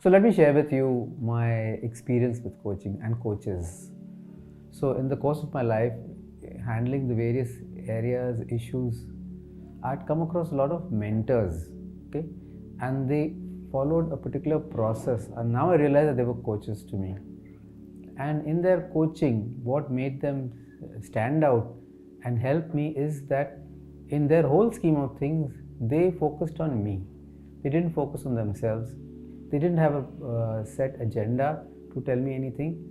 So let me share with you my experience with coaching and coaches. So in the course of my life, handling the various areas, issues, I'd come across a lot of mentors, okay, and they followed a particular process, and now I realize that they were coaches to me. And in their coaching, what made them stand out and help me is that in their whole scheme of things, they focused on me. They didn't focus on themselves. They didn't have a set agenda to tell me anything.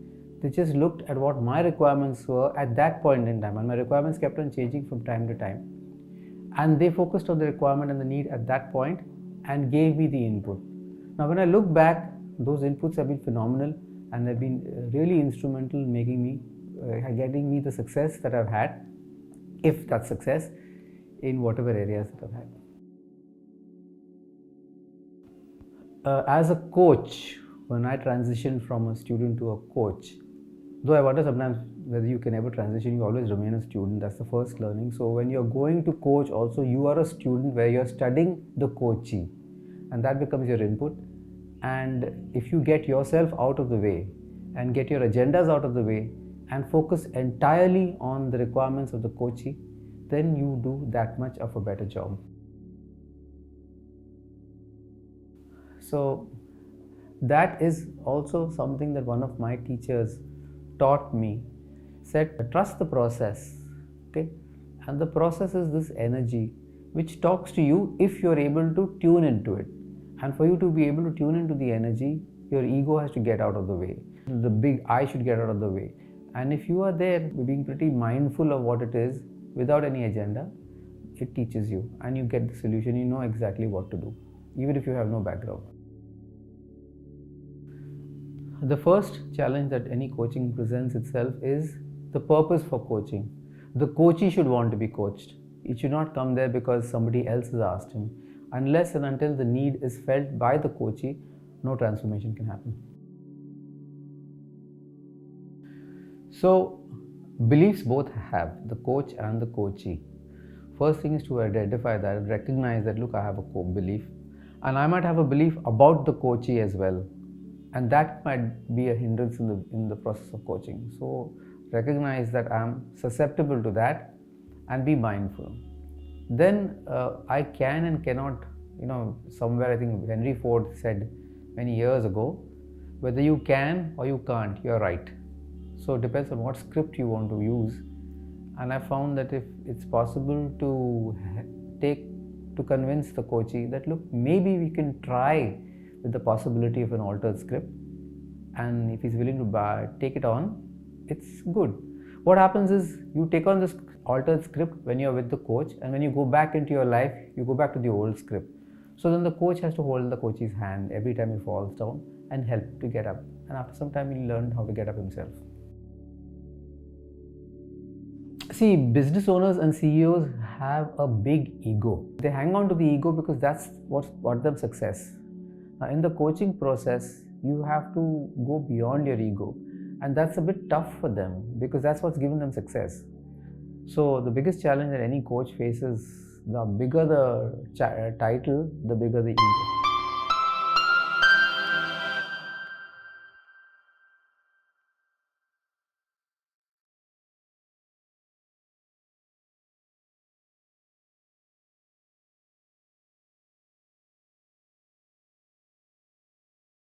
They just looked at what my requirements were at that point in time, and my requirements kept on changing from time to time. And they focused on the requirement and the need at that point and gave me the input. Now, when I look back, those inputs have been phenomenal and they've been really instrumental in making me, getting me the success that I've had, if that's success, in whatever areas that I've had. As a coach, when I transitioned from a student to a coach, though I wonder sometimes whether you can ever transition, you always remain a student. That's the first learning. So when you're going to coach, also you are a student where you're studying the coachee, and that becomes your input. And if you get yourself out of the way and get your agendas out of the way and focus entirely on the requirements of the coachee, then you do that much of a better job. So that is also something that one of my teachers taught me. Said, trust the process, okay? And the process is this energy which talks to you if you're able to tune into it. And for you to be able to tune into the energy, your ego has to get out of the way. The big I should get out of the way. And if you are there being pretty mindful of what it is without any agenda, it teaches you and you get the solution. You know exactly what to do, even if you have no background. The first challenge that any coaching presents itself is the purpose for coaching. The coachee should want to be coached. It should not come there because somebody else has asked him. Unless and until the need is felt by the coachee, no transformation can happen. So, beliefs both have, the coach and the coachee. First thing is to identify that and recognize that, look, I have a belief, and I might have a belief about the coachee as well. And that might be a hindrance in the process of coaching. So recognize that I'm susceptible to that and be mindful. Then I can and cannot, somewhere I think Henry Ford said many years ago, whether you can or you can't, you're right. So it depends on what script you want to use. And I found that if it's possible to convince the coachee that, look, maybe we can try with the possibility of an altered script, and if he's willing to take it on, it's good. What happens is you take on this altered script when you're with the coach, and when you go back into your life, you go back to the old script. So then the coach has to hold the coachee's hand every time he falls down and help to get up. And after some time, he'll learn how to get up himself. See, business owners and CEOs have a big ego. They hang on to the ego because that's what brought them success. In the coaching process, you have to go beyond your ego, and that's a bit tough for them because that's what's given them success. So the biggest challenge that any coach faces, the bigger the title, the bigger the ego.